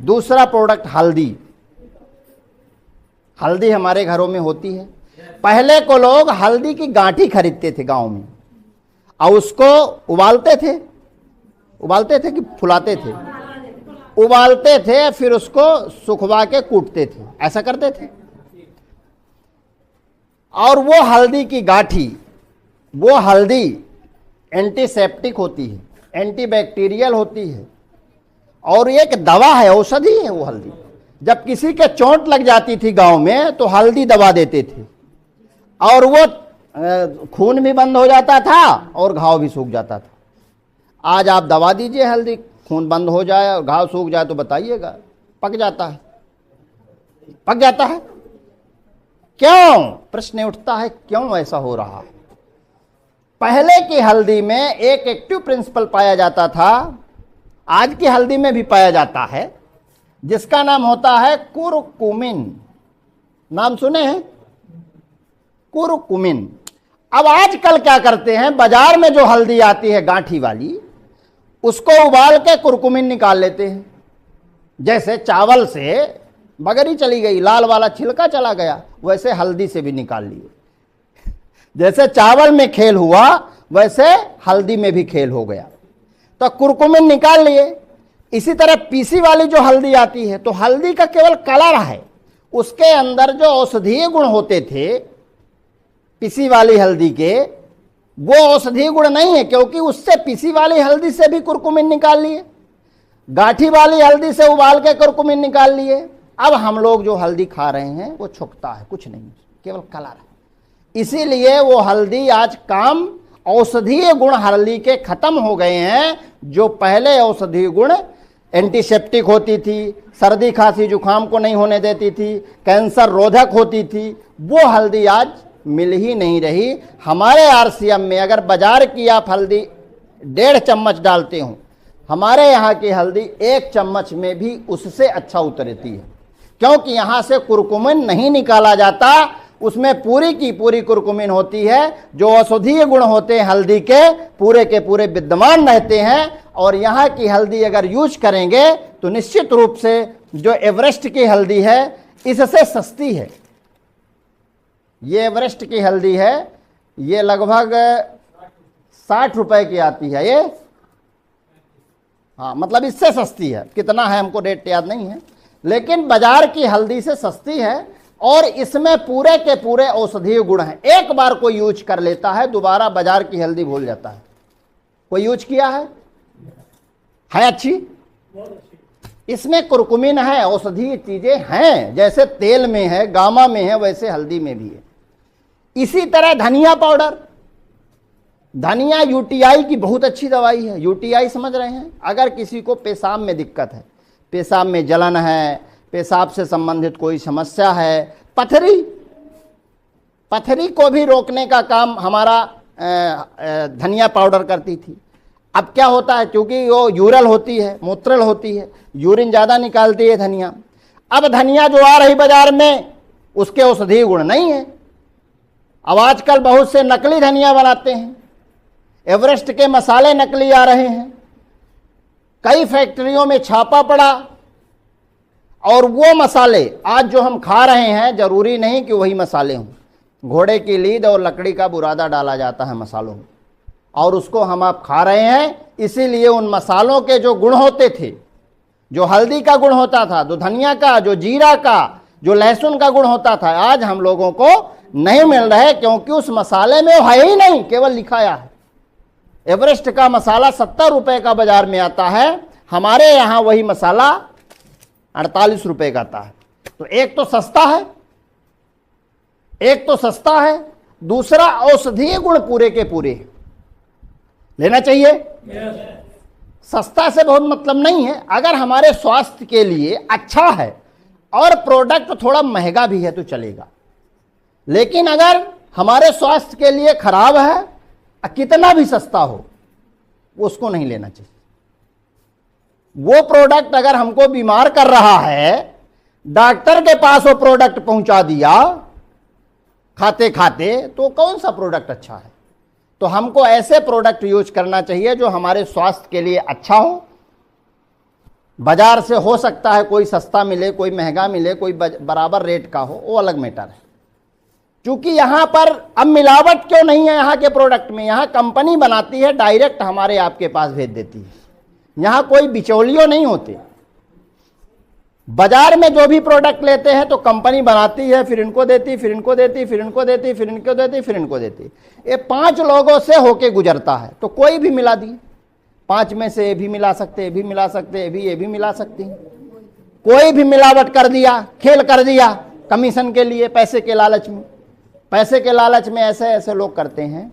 दूसरा प्रोडक्ट हल्दी। हल्दी हमारे घरों में होती है। पहले को लोग हल्दी की गांठी खरीदते थे गांव में और उसको उबालते थे कि फुलाते थे, उबालते थे, फिर उसको सुखवा के कूटते थे, ऐसा करते थे। और वो हल्दी की गांठी, वो हल्दी एंटीसेप्टिक होती है, एंटीबैक्टीरियल होती है और एक दवा है, औषधि है वो हल्दी। जब किसी के चोट लग जाती थी गांव में तो हल्दी दबा देते थे और वो खून भी बंद हो जाता था और घाव भी सूख जाता था। आज आप दबा दीजिए हल्दी, खून बंद हो जाए और घाव सूख जाए तो बताइएगा, पक जाता है, पक जाता है। क्यों? प्रश्न उठता है, क्यों ऐसा हो रहा है? पहले की हल्दी में एक एक्टिव प्रिंसिपल पाया जाता था, आज की हल्दी में भी पाया जाता है, जिसका नाम होता है कुरकुमिन। नाम सुने हैं? कुरकुमिन। अब आजकल क्या करते हैं, बाजार में जो हल्दी आती है गांठी वाली, उसको उबाल के कुरकुमिन निकाल लेते हैं। जैसे चावल से बगरी चली गई, लाल वाला छिलका चला गया, वैसे हल्दी से भी निकाल लिए। जैसे चावल में खेल हुआ वैसे हल्दी में भी खेल हो गया, तो कुरकुमिन निकाल लिए। इसी तरह पीसी वाली जो हल्दी आती है, तो हल्दी का केवल कलर है, उसके अंदर जो औषधीय गुण होते थे पीसी वाली हल्दी के, वो औषधीय गुण नहीं है, क्योंकि उससे पीसी वाली हल्दी से भी कुरकुमिन निकाल लिए, गांठी वाली हल्दी से उबाल के कुरकुमिन निकाल लिए। अब हम लोग जो हल्दी खा रहे हैं वो छुकता है, कुछ नहीं, केवल कलर है। इसीलिए वो हल्दी आज काम, औषधीय गुण हल्दी के खत्म हो गए हैं। जो पहले औषधीय गुण एंटीसेप्टिक होती थी, सर्दी खांसी जुकाम को नहीं होने देती थी, कैंसर रोधक होती थी, वो हल्दी आज मिल ही नहीं रही। हमारे आरसीएम में अगर बाजार की आप हल्दी 1.5 चम्मच डालते हो, हमारे यहाँ की हल्दी 1 चम्मच में भी उससे अच्छा उतरती है, क्योंकि यहाँ से कुरकुमिन नहीं निकाला जाता, उसमें पूरी की पूरी कुरकुमिन होती है। जो औषधीय गुण होते हैं हल्दी के पूरे विद्यमान रहते हैं। और यहाँ की हल्दी अगर यूज करेंगे तो निश्चित रूप से जो एवरेस्ट की हल्दी है इससे सस्ती है। ये एवरेस्ट की हल्दी है, ये लगभग 60 रुपए की आती है ये, हाँ मतलब इससे सस्ती है। कितना है हमको रेट याद नहीं है, लेकिन बाजार की हल्दी से सस्ती है और इसमें पूरे के पूरे औषधीय गुण हैं। एक बार कोई यूज कर लेता है दोबारा बाजार की हल्दी भूल जाता है। कोई यूज किया है अच्छी? इसमें कुरकुमिन है, औषधीय चीजें हैं, जैसे तेल में है, गामा में है, वैसे हल्दी में भी है। इसी तरह धनिया पाउडर, धनिया यूटीआई की बहुत अच्छी दवाई है। यूटीआई समझ रहे हैं? अगर किसी को पेशाब में दिक्कत है, पेशाब में जलन है, पेशाब से संबंधित कोई समस्या है, पथरी को भी रोकने का काम हमारा धनिया पाउडर करती थी। अब क्या होता है, क्योंकि वो यूरल होती है, मूत्रल होती है, यूरिन ज़्यादा निकालती है धनिया। अब धनिया जो आ रही बाजार में उसके औषधीय गुण नहीं है। अब आजकल बहुत से नकली धनिया बनाते हैं, एवरेस्ट के मसाले नकली आ रहे हैं, कई फैक्ट्रियों में छापा पड़ा और वो मसाले आज जो हम खा रहे हैं जरूरी नहीं कि वही मसाले हों। घोड़े की लीद और लकड़ी का बुरादा डाला जाता है मसालों में और उसको हम आप खा रहे हैं। इसीलिए उन मसालों के जो गुण होते थे, जो हल्दी का गुण होता था, जो धनिया का, जो जीरा का, जो लहसुन का गुण होता था, आज हम लोगों को नहीं मिल रहे, क्योंकि उस मसाले में वो है ही नहीं, केवल लिखाया है। एवरेस्ट का मसाला 70 रुपए का बाजार में आता है, हमारे यहाँ वही मसाला 48 रुपए का आता है। तो एक तो सस्ता है, दूसरा औषधीय गुण पूरे के पूरे लेना चाहिए। सस्ता से बहुत मतलब नहीं है, अगर हमारे स्वास्थ्य के लिए अच्छा है और प्रोडक्ट थोड़ा महंगा भी है तो चलेगा। लेकिन अगर हमारे स्वास्थ्य के लिए खराब है, कितना भी सस्ता हो, उसको नहीं लेना चाहिए। वो प्रोडक्ट अगर हमको बीमार कर रहा है, डॉक्टर के पास वो प्रोडक्ट पहुंचा दिया खाते खाते, तो कौन सा प्रोडक्ट अच्छा है? तो हमको ऐसे प्रोडक्ट यूज करना चाहिए जो हमारे स्वास्थ्य के लिए अच्छा हो बाजार से हो सकता है कोई सस्ता मिले, कोई महंगा मिले, कोई बराबर रेट का हो, वो अलग मैटर है। क्योंकि यहां पर अब मिलावट क्यों नहीं है यहां के प्रोडक्ट में? यहां कंपनी बनाती है, डायरेक्ट हमारे आपके पास भेज देती है। यहां कोई बिचौलियों नहीं होते। बाजार में जो भी प्रोडक्ट लेते हैं तो कंपनी बनाती है, फिर इनको देती, फिर इनको देती, फिर इनको देती, फिर इनको देती, फिर इनको देती। ये 5 लोगों से होके गुजरता है, तो कोई भी मिला दिए। 5 में से ये भी मिला सकते, ये भी मिला सकते, ये भी मिला सकती। कोई भी मिलावट कर दिया, खेल कर दिया कमीशन के लिए, पैसे के लालच में। पैसे के लालच में ऐसे ऐसे लोग करते हैं